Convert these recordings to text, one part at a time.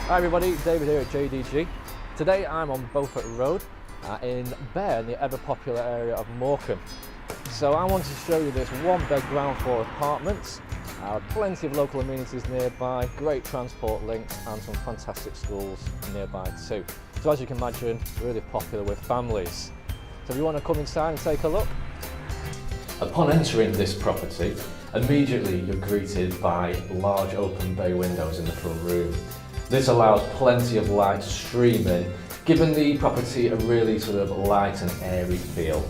Hi everybody, David here at JDG. Today I'm on Beaufort Road in Bear, in the ever popular area of Morecambe. So I wanted to show you this one-bed ground floor apartments. Plenty of local amenities nearby, great transport links and some fantastic schools nearby too. So as you can imagine, really popular with families. So if you want to come inside and take a look. Upon entering this property, immediately you're greeted by large open bay windows in the front room. This allows plenty of light to stream in, giving the property a really sort of light and airy feel.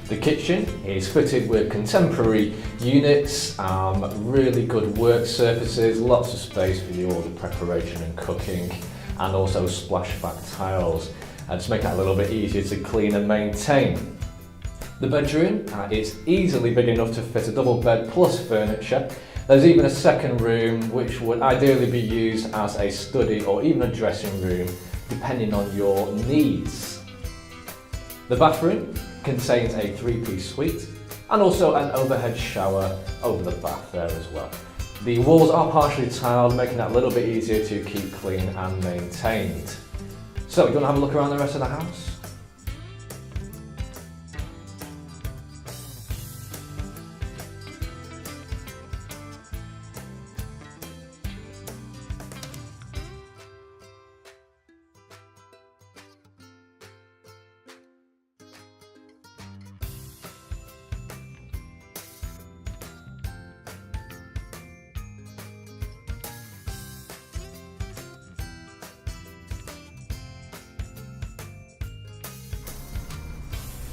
The kitchen is fitted with contemporary units, really good work surfaces, lots of space for your order preparation and cooking, and also splashback tiles, to make that a little bit easier to clean and maintain. The bedroom is easily big enough to fit a double bed plus furniture. There's even a second room which would ideally be used as a study or even a dressing room depending on your needs. The bathroom contains a 3-piece suite and also an overhead shower over the bath there as well. The walls are partially tiled, making that a little bit easier to keep clean and maintained. So, do you want to have a look around the rest of the house?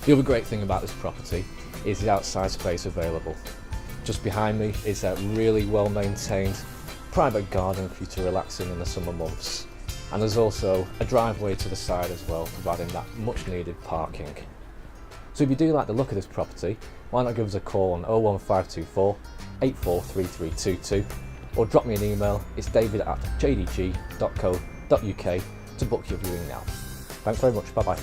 The other great thing about this property is the outside space available. Just behind me is a really well maintained private garden for you to relax in the summer months. And there's also a driveway to the side as well, providing that much needed parking. So if you do like the look of this property, why not give us a call on 01524 843322 or drop me an email. It's david@jdg.co.uk to book your viewing now. Thanks very much, bye bye.